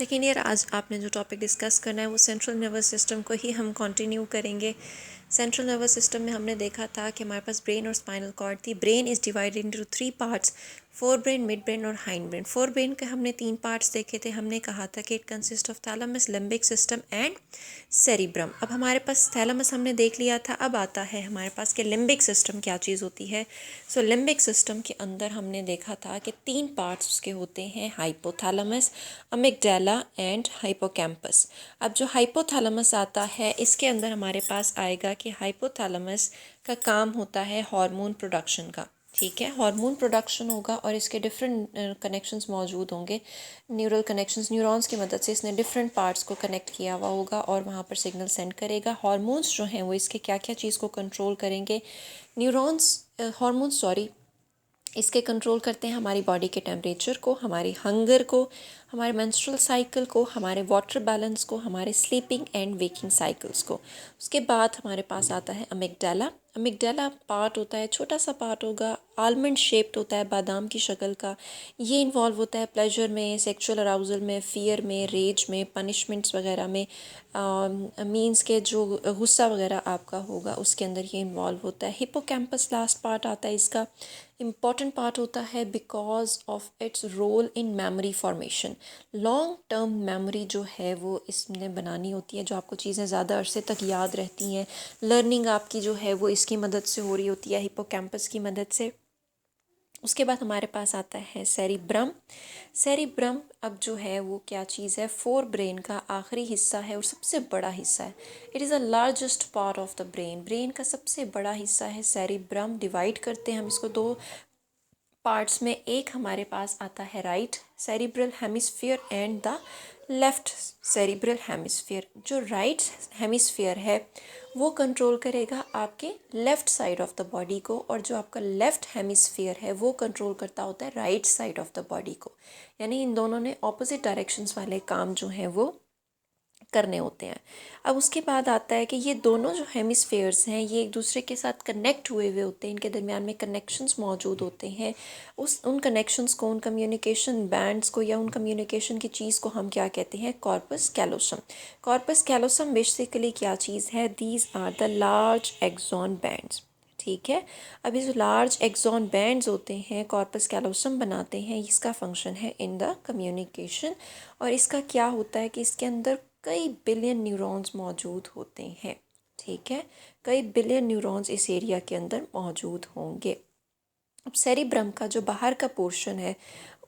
Second year आज आपने जो टॉपिक डिस्कस करना है वो सेंट्रल नर्वस सिस्टम को ही हम कंटिन्यू करेंगे। सेंट्रल नर्वस सिस्टम में हमने देखा था कि हमारे पास ब्रेन और स्पाइनल कॉर्ड थी। Brain is divided into 3 parts, fore brain, mid brain और हाइंड ब्रेन। फोर ब्रेन के हमने 3 पार्ट्स देखे थे। हमने कहा था कि it consist of thalamus, limbic system and cerebrum. अब हमारे पास थैलेमस हमने देख लिया था। अब आता है हमारे पास कि लिम्बिक सिस्टम क्या चीज़ होती है। सो लिम्बिक सिस्टम के अंदर हमने देखा था कि 3 पार्ट्स उसके होते हैं, हाइपोथैलेमस, अमिगडाला एंड हाइपोकैम्पस। अब जो हाइपोथैलेमस आता है इसके अंदर हमारे पास आएगा कि हाइपोथैलेमस का काम होता है हार्मोन प्रोडक्शन का। ठीक है, हार्मोन प्रोडक्शन होगा और इसके डिफरेंट कनेक्शंस मौजूद होंगे। न्यूरल कनेक्शंस, न्यूरॉन्स की मदद से इसने डिफरेंट पार्ट्स को कनेक्ट किया हुआ होगा और वहाँ पर सिग्नल सेंड करेगा। हार्मोन्स जो हैं वो इसके क्या क्या चीज़ को कंट्रोल करेंगे। हार्मोन्स इसके कंट्रोल करते हैं हमारी बॉडी के टेम्परेचर को, हमारी हंगर को, हमारे मेंस्ट्रुअल साइकिल को, हमारे वाटर बैलेंस को, हमारे स्लीपिंग एंड वेकिंग साइकिल्स को। उसके बाद हमारे पास आता है अमिगडाला। अमिगडाला पार्ट होता है, छोटा सा पार्ट होगा, आलमंड शेप्ड होता है, बादाम की शक्ल का। ये इन्वॉल्व होता है प्लेजर में, सेक्सुअल अराउजल में, फियर में, रेज में, पनिशमेंट्स वगैरह में। मीन्स के जो गुस्सा वगैरह आपका होगा उसके अंदर ये इन्वॉल्व होता है। हिपोकैम्पस लास्ट पार्ट आता है इसका, इम्पॉर्टेंट पार्ट होता है because of its role in memory formation. Long term memory जो है वो इसने बनानी होती है, जो आपको चीज़ें ज़्यादा अरसे तक याद रहती हैं। लर्निंग आपकी जो है वो इसकी मदद से हो रही होती है, हिपोकैम्पस की मदद से। उसके बाद हमारे पास आता है सेरिब्रम। सेरिब्रम अब जो है वो क्या चीज़ है, फोर ब्रेन का आखिरी हिस्सा है और सबसे बड़ा हिस्सा है। It is the largest part of the brain. Brain का सबसे बड़ा हिस्सा है सेरिब्रम। डिवाइड करते हैं हम इसको 2 पार्ट्स में। एक हमारे पास आता है right cerebral hemisphere and the left cerebral hemisphere. जो राइट हेमिस्फीयर है वो कंट्रोल करेगा आपके left side of the body को, और जो आपका लेफ़्ट हेमिस्फीयर है वो कंट्रोल करता होता है right side of the body को। यानी इन दोनों ने ऑपोजिट डायरेक्शंस वाले काम जो हैं वो करने होते हैं। अब उसके बाद आता है कि ये दोनों जो हेमिस्फेयर्स हैं ये एक दूसरे के साथ कनेक्ट हुए हुए होते हैं, इनके दरमियान में कनेक्शंस मौजूद होते हैं। उन कनेक्शंस को, उन कम्युनिकेशन बैंड्स को या उन कम्युनिकेशन की चीज़ को हम क्या कहते हैं, corpus callosum. Corpus callosum basically क्या चीज़ है, these are the large axon bands. ठीक है, अभी जो लार्ज एक्सॉन बैंड्स होते हैं कॉर्पस कैलोसम बनाते हैं, इसका फंक्शन है इन द कम्युनिकेशन। और इसका क्या होता है कि इसके अंदर कई बिलियन न्यूरॉन्स मौजूद होते हैं। ठीक है, कई बिलियन न्यूरॉन्स इस एरिया के अंदर मौजूद होंगे। अब सेरिब्रम का जो बाहर का पोर्शन है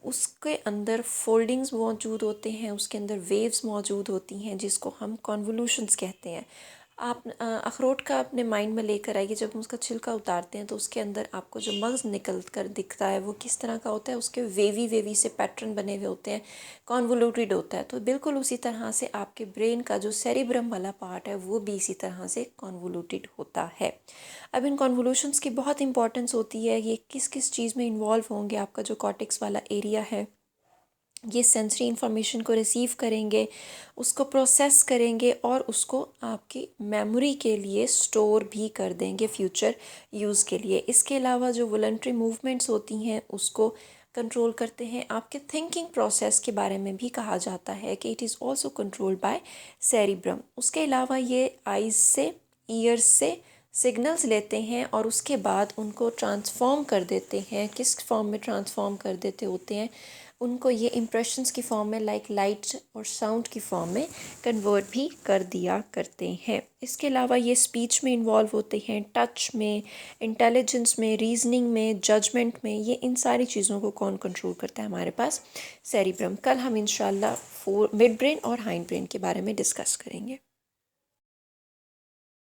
उसके अंदर फोल्डिंग्स मौजूद होते हैं, उसके अंदर वेव्स मौजूद होती हैं जिसको हम कॉन्वोल्यूशंस कहते हैं। आप अखरोट का अपने माइंड में लेकर आइए, जब हम उसका छिलका उतारते हैं तो उसके अंदर आपको जो मग्ज़ निकल कर दिखता है वो किस तरह का होता है, उसके वेवी वेवी से पैटर्न बने हुए होते हैं, कॉन्वोल्यूटेड होता है। तो बिल्कुल उसी तरह से आपके ब्रेन का जो सेरिब्रम वाला पार्ट है वो भी इसी तरह से कॉन्वोल्यूटेड होता है। अब इन कॉन्वोल्यूशंस की बहुत इंपॉर्टेंस होती है, ये किस किस चीज़ में इन्वॉल्व होंगे। आपका जो कॉर्टेक्स वाला एरिया है ये सेंसरी इंफॉर्मेशन को रिसीव करेंगे, उसको प्रोसेस करेंगे और उसको आपकी मेमोरी के लिए स्टोर भी कर देंगे फ्यूचर यूज़ के लिए। इसके अलावा जो वॉलंटरी मूवमेंट्स होती हैं उसको कंट्रोल करते हैं। आपके थिंकिंग प्रोसेस के बारे में भी कहा जाता है कि it is also controlled by cerebrum. उसके अलावा ये आइज़ से, ईयर्स से सिग्नल्स लेते हैं और उसके बाद उनको ट्रांसफॉर्म कर देते हैं। किस फॉर्म में ट्रांसफॉर्म कर देते होते हैं, उनको ये इम्प्रेशंस की फॉर्म में, लाइक लाइट और साउंड की फॉर्म में कन्वर्ट भी कर दिया करते हैं। इसके अलावा ये स्पीच में इन्वॉल्व होते हैं, टच में, इंटेलिजेंस में, रीजनिंग में, जजमेंट में। ये इन सारी चीज़ों को कौन कंट्रोल करता है, हमारे पास सेरिब्रम। कल हम इंशाल्लाह मिड ब्रेन और हाइंड ब्रेन के बारे में डिस्कस करेंगे।